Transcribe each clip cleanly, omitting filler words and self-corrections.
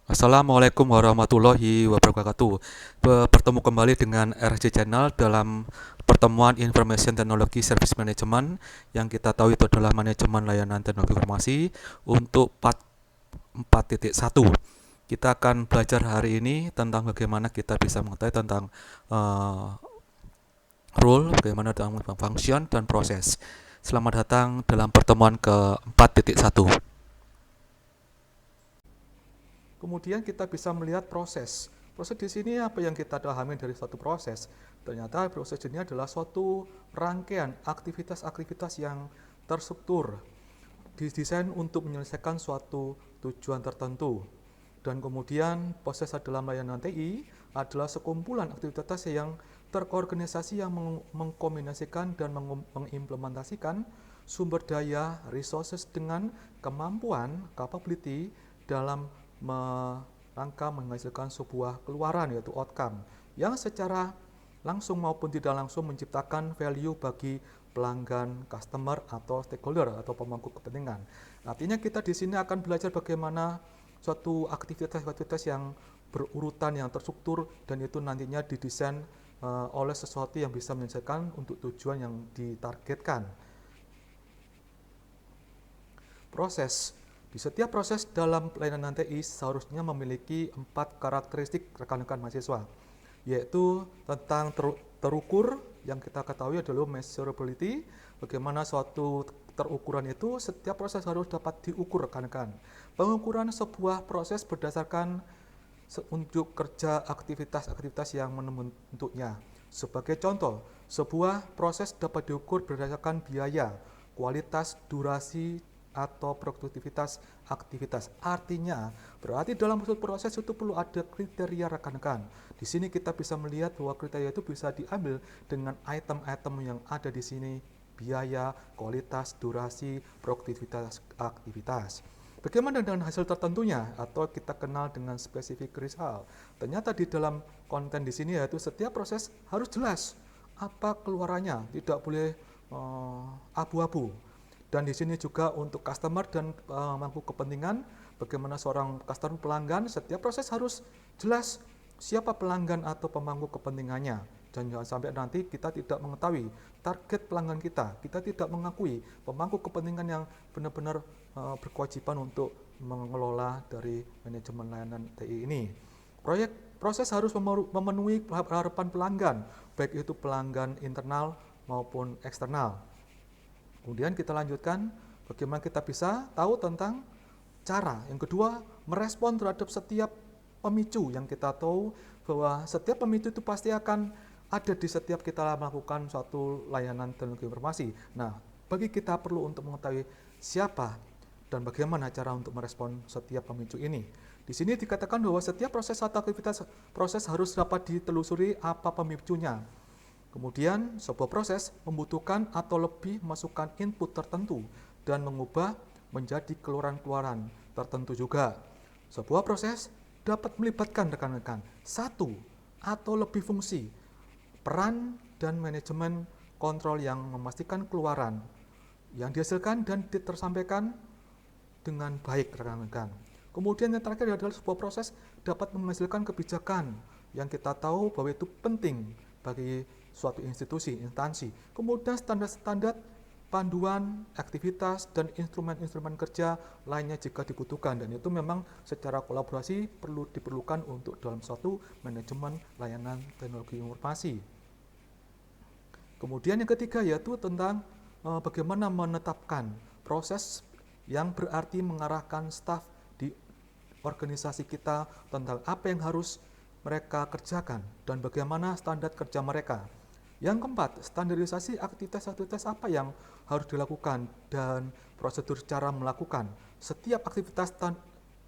Assalamualaikum warahmatullahi wabarakatuh. Bertemu kembali dengan RSC Channel dalam pertemuan Information Technology Service Management yang kita tahu itu adalah manajemen layanan teknologi informasi untuk part 4.1. Kita akan belajar hari ini tentang bagaimana kita bisa mengetahui tentang uh, role, bagaimana tentang function dan proses. Selamat datang dalam pertemuan ke 4.1. Kemudian kita bisa melihat proses. Proses di sini apa yang kita pahami dari suatu proses? Ternyata proses ini adalah suatu rangkaian aktivitas-aktivitas yang terstruktur, didesain untuk menyelesaikan suatu tujuan tertentu. Dan kemudian proses dalam layanan TI adalah sekumpulan aktivitas yang terorganisasi yang mengkombinasikan dan mengimplementasikan sumber daya resources dengan kemampuan capability dalam merangka menghasilkan sebuah keluaran yaitu outcome yang secara langsung maupun tidak langsung menciptakan value bagi pelanggan, customer atau stakeholder atau pemangku kepentingan. Artinya kita di sini akan belajar bagaimana suatu aktivitas-aktivitas yang berurutan yang terstruktur dan itu nantinya didesain oleh sesuatu yang bisa menyelesaikan untuk tujuan yang ditargetkan. Proses. Di setiap proses dalam pelayanan TI seharusnya memiliki 4 karakteristik rekan-rekan mahasiswa, yaitu tentang terukur, yang kita ketahui adalah measurability, bagaimana suatu terukuran itu setiap proses harus dapat diukur rekan-rekan. Pengukuran sebuah proses berdasarkan unjuk kerja aktivitas-aktivitas yang membentuknya. Sebagai contoh, sebuah proses dapat diukur berdasarkan biaya, kualitas, durasi, atau produktivitas aktivitas. Artinya, berarti dalam suatu proses itu perlu ada kriteria rekan-rekan. Di sini kita bisa melihat bahwa kriteria itu bisa diambil dengan item-item yang ada di sini, biaya, kualitas, durasi, produktivitas aktivitas. Bagaimana dengan hasil tertentunya atau kita kenal dengan specific result? Ternyata di dalam konten di sini yaitu setiap proses harus jelas apa keluarannya, tidak boleh abu-abu. Dan di sini juga untuk customer dan pemangku kepentingan, bagaimana seorang customer pelanggan, setiap proses harus jelas siapa pelanggan atau pemangku kepentingannya. Dan jangan sampai nanti kita tidak mengetahui target pelanggan kita tidak mengakui pemangku kepentingan yang benar-benar berkewajiban untuk mengelola dari manajemen layanan TI ini. Proses harus memenuhi harapan pelanggan, baik itu pelanggan internal maupun eksternal. Kemudian kita lanjutkan bagaimana kita bisa tahu tentang cara. Yang kedua, merespon terhadap setiap pemicu yang kita tahu bahwa setiap pemicu itu pasti akan ada di setiap kita melakukan suatu layanan teknologi informasi. Nah, bagi kita perlu untuk mengetahui siapa dan bagaimana cara untuk merespon setiap pemicu ini. Di sini dikatakan bahwa setiap proses atau aktivitas proses harus dapat ditelusuri apa pemicunya. Kemudian, sebuah proses membutuhkan atau lebih masukkan input tertentu dan mengubah menjadi keluaran-keluaran tertentu juga. Sebuah proses dapat melibatkan rekan-rekan satu atau lebih fungsi, peran dan manajemen kontrol yang memastikan keluaran yang dihasilkan dan tersampaikan dengan baik rekan-rekan. Kemudian yang terakhir adalah sebuah proses dapat menghasilkan kebijakan yang kita tahu bahwa itu penting bagi suatu institusi, instansi. Kemudian standar-standar panduan, aktivitas, dan instrumen-instrumen kerja lainnya jika dibutuhkan. Dan itu memang secara kolaborasi diperlukan untuk dalam suatu manajemen layanan teknologi informasi. Kemudian yang ketiga yaitu tentang bagaimana menetapkan proses yang berarti mengarahkan staf di organisasi kita tentang apa yang harus mereka kerjakan dan bagaimana standar kerja mereka. Yang keempat, standarisasi aktivitas-aktivitas apa yang harus dilakukan dan prosedur cara melakukan. Setiap aktivitas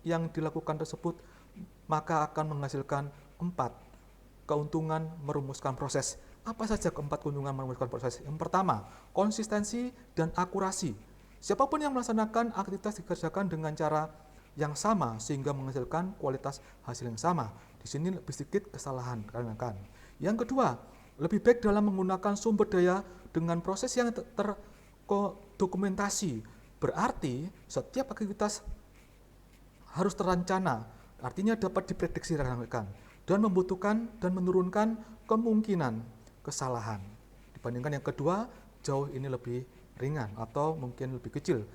yang dilakukan tersebut maka akan menghasilkan 4 keuntungan merumuskan proses. Apa saja keempat keuntungan merumuskan proses? Yang pertama, konsistensi dan akurasi. Siapapun yang melaksanakan aktivitas dikerjakan dengan cara yang sama sehingga menghasilkan kualitas hasil yang sama. Di sini lebih sedikit kesalahan rekan-rekan. Yang kedua, lebih baik dalam menggunakan sumber daya dengan proses yang terdokumentasi. Berarti setiap aktivitas harus terencana Artinya dapat diprediksi rekan-rekan dan membutuhkan dan menurunkan kemungkinan kesalahan. Dibandingkan yang kedua, jauh ini lebih ringan atau mungkin lebih kecil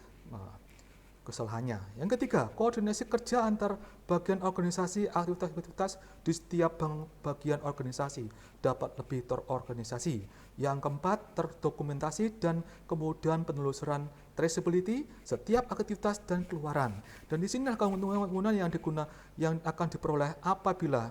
kesalahannya. Yang ketiga, koordinasi kerja antar bagian organisasi, aktivitas-aktivitas di setiap bagian organisasi dapat lebih terorganisasi. Yang keempat, terdokumentasi dan kemudian penelusuran traceability setiap aktivitas dan keluaran. Dan di sini keuntungan yang akan diperoleh apabila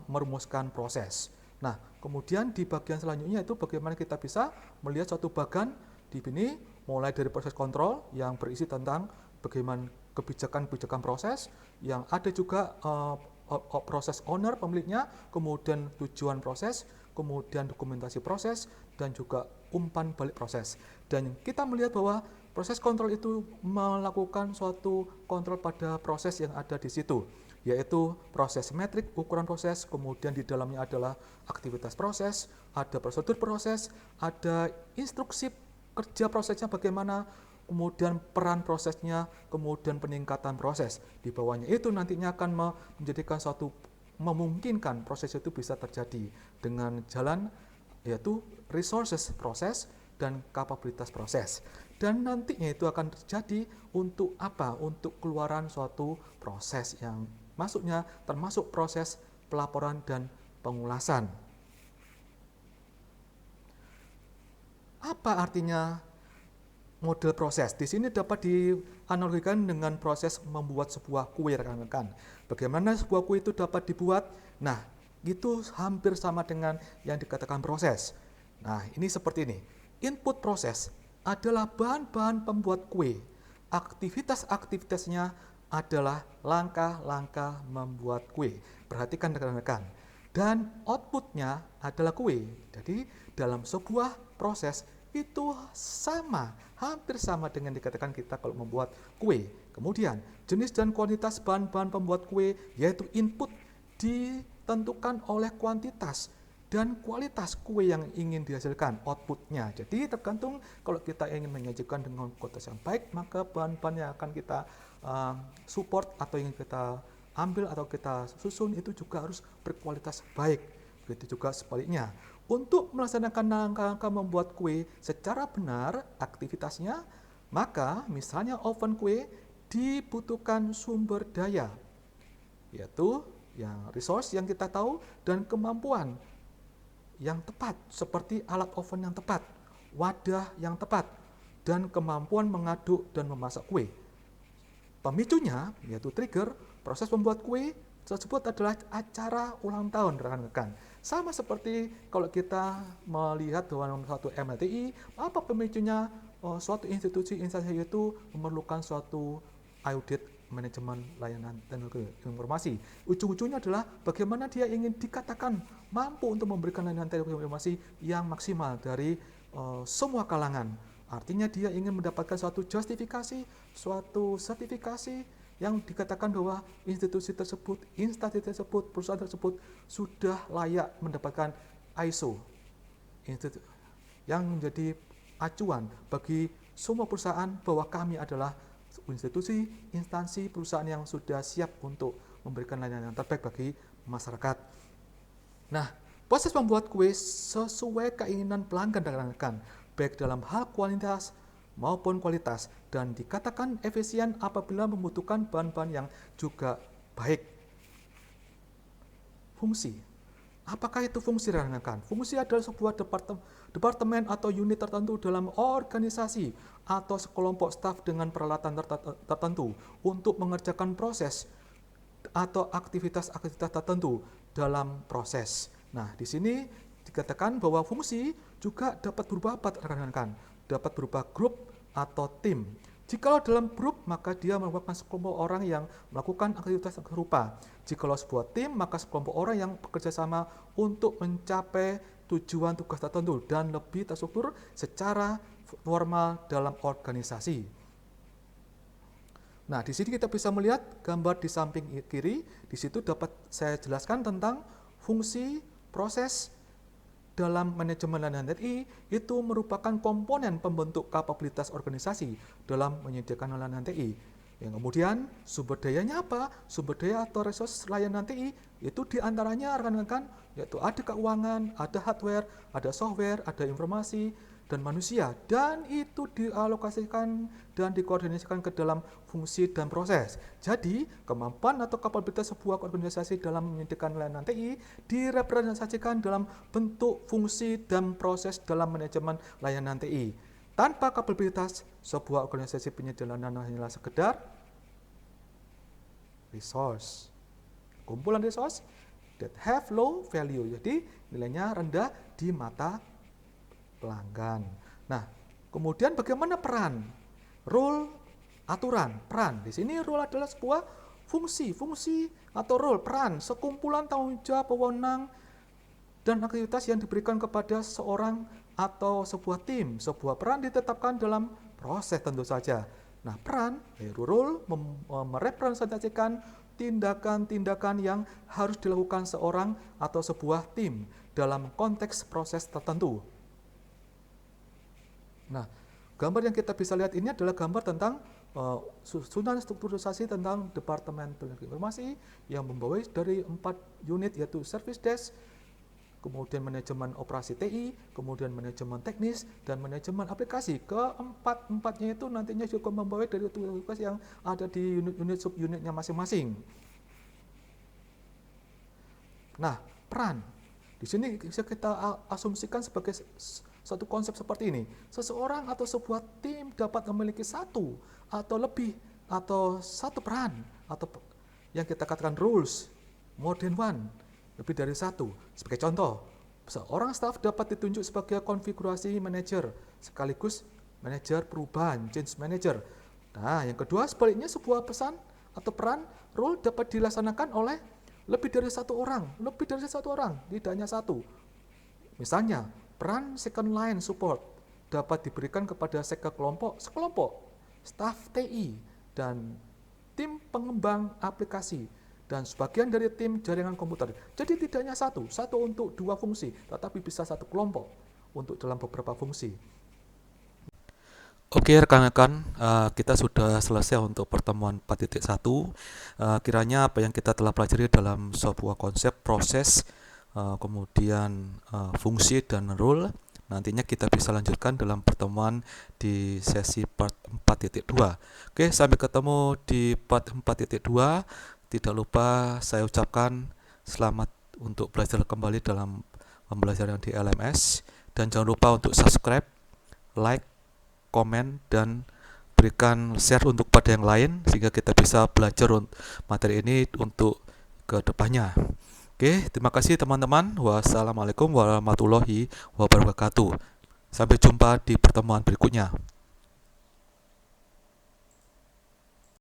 merumuskan proses. Nah, kemudian di bagian selanjutnya itu bagaimana kita bisa melihat suatu bagan di sini mulai dari proses kontrol yang berisi tentang bagaimana kebijakan-kebijakan proses, yang ada juga proses owner pemiliknya, kemudian tujuan proses, kemudian dokumentasi proses, dan juga umpan balik proses. Dan kita melihat bahwa proses kontrol itu melakukan suatu kontrol pada proses yang ada di situ, yaitu proses metrik, ukuran proses, kemudian di dalamnya adalah aktivitas proses, ada prosedur proses, ada instruksi kerja prosesnya bagaimana, kemudian peran prosesnya, kemudian peningkatan proses. Di bawahnya itu nantinya akan menjadikan suatu memungkinkan proses itu bisa terjadi dengan jalan yaitu resources proses dan kapabilitas proses. Dan nantinya itu akan terjadi untuk apa? Untuk keluaran suatu proses yang masuknya termasuk proses pelaporan dan pengulasan. Apa artinya model proses? Di sini dapat dianalogikan dengan proses membuat sebuah kue, rekan-rekan. Bagaimana sebuah kue itu dapat dibuat? Nah, itu hampir sama dengan yang dikatakan proses. Nah, ini seperti ini. Input proses adalah bahan-bahan pembuat kue. Aktivitas-aktivitasnya adalah langkah-langkah membuat kue. Perhatikan rekan-rekan. Dan outputnya adalah kue. Jadi dalam sebuah proses itu sama, hampir sama dengan dikatakan kita kalau membuat kue. Kemudian jenis dan kuantitas bahan-bahan pembuat kue, yaitu input ditentukan oleh kuantitas dan kualitas kue yang ingin dihasilkan, outputnya. Jadi tergantung kalau kita ingin menyajikan dengan kualitas yang baik, maka bahan-bahan yang akan kita support atau ingin kita ambil atau kita susun itu juga harus berkualitas baik. Begitu juga sebaliknya. Untuk melaksanakan langkah-langkah membuat kue secara benar aktivitasnya, maka misalnya oven kue dibutuhkan sumber daya, yaitu yang resource yang kita tahu dan kemampuan yang tepat seperti alat oven yang tepat, wadah yang tepat, dan kemampuan mengaduk dan memasak kue. Pemicunya yaitu trigger, proses membuat kue tersebut adalah acara ulang tahun, rekan-rekan. Sama seperti kalau kita melihat dalam suatu MLTI, apa pemicunya? Suatu institusi instansi itu memerlukan suatu audit manajemen layanan teknologi informasi. Ujung-ujungnya adalah bagaimana dia ingin dikatakan mampu untuk memberikan layanan teknologi informasi yang maksimal dari semua kalangan. Artinya dia ingin mendapatkan suatu justifikasi, suatu sertifikasi yang dikatakan bahwa institusi tersebut, instansi tersebut, perusahaan tersebut sudah layak mendapatkan ISO, yang menjadi acuan bagi semua perusahaan bahwa kami adalah institusi, instansi, perusahaan yang sudah siap untuk memberikan layanan yang terbaik bagi masyarakat. Nah, proses membuat kue sesuai keinginan pelanggan dan rekan-rekan, baik dalam hal kualitas maupun kualitas, dan dikatakan efisien apabila membutuhkan bahan-bahan yang juga baik. Fungsi. Apakah itu fungsi, rekan-rekan? Fungsi adalah sebuah departemen atau unit tertentu dalam organisasi atau sekelompok staf dengan peralatan tertentu untuk mengerjakan proses atau aktivitas-aktivitas tertentu dalam proses. Nah, di sini dikatakan bahwa fungsi juga dapat berubah apa, rekan-rekan? Dapat berupa grup atau tim. Jikalau dalam grup, maka dia merupakan sekelompok orang yang melakukan aktivitas serupa. Jikalau sebuah tim, maka sekelompok orang yang bekerja sama untuk mencapai tujuan tugas tertentu dan lebih terstruktur secara formal dalam organisasi. Nah, di sini kita bisa melihat gambar di samping kiri. Di situ dapat saya jelaskan tentang fungsi proses dalam manajemen layanan TI itu merupakan komponen pembentuk kapabilitas organisasi dalam menyediakan layanan TI. Yang kemudian sumber dayanya apa? Sumber daya atau resource layanan TI itu diantaranya rekan-rekan yaitu ada keuangan, ada hardware, ada software, ada informasi, dan manusia, dan itu dialokasikan dan dikoordinasikan ke dalam fungsi dan proses. Jadi, kemampuan atau kapabilitas sebuah organisasi dalam menyediakan layanan TI direpresentasikan dalam bentuk fungsi dan proses dalam manajemen layanan TI. Tanpa kapabilitas, sebuah organisasi penyedia layanan hanyalah sekedar resource, kumpulan resource that have low value, jadi nilainya rendah di mata pelanggan. Nah, kemudian bagaimana peran, role, aturan, peran. Di sini role adalah sebuah fungsi atau role, peran, sekumpulan tanggung jawab, wewenang, dan aktivitas yang diberikan kepada seorang atau sebuah tim. Sebuah peran ditetapkan dalam proses tentu saja. Nah, peran, role, merepresentasikan tindakan-tindakan yang harus dilakukan seorang atau sebuah tim dalam konteks proses tertentu. Nah, gambar yang kita bisa lihat ini adalah gambar tentang susunan strukturisasi tentang Departemen Teknologi Informasi yang membawahi dari 4 unit, yaitu Service Desk, kemudian manajemen operasi TI, kemudian manajemen teknis, dan manajemen aplikasi. Keempat-empatnya itu nantinya juga membawahi dari tugas yang ada di unit-unit subunitnya masing-masing. Nah, peran di sini bisa kita asumsikan sebagai satu konsep seperti ini. Seseorang atau sebuah tim dapat memiliki satu atau lebih atau satu peran atau yang kita katakan roles, more than one, lebih dari satu. Sebagai contoh, seorang staf dapat ditunjuk sebagai konfigurasi manager sekaligus manajer perubahan, change manager. Nah, yang kedua sebaliknya, sebuah pesan atau peran role dapat dilaksanakan oleh lebih dari satu orang, tidak hanya satu. Misalnya, peran second line support dapat diberikan kepada sekelompok staf TI dan tim pengembang aplikasi dan sebagian dari tim jaringan komputer. Jadi tidak hanya satu untuk 2 fungsi, tetapi bisa satu kelompok untuk dalam beberapa fungsi. Oke rekan-rekan, kita sudah selesai untuk pertemuan 4.1. Kiranya apa yang kita telah pelajari dalam sebuah konsep proses, kemudian fungsi dan role, nantinya kita bisa lanjutkan dalam pertemuan di sesi part 4.2. Oke, sampai ketemu di part 4.2. Tidak lupa saya ucapkan selamat untuk belajar kembali dalam pembelajaran di LMS, dan jangan lupa untuk subscribe, like, komen, dan berikan share untuk pada yang lain sehingga kita bisa belajar materi ini untuk ke depannya. Oke, terima kasih teman-teman. Wassalamualaikum warahmatullahi wabarakatuh. Sampai jumpa di pertemuan berikutnya.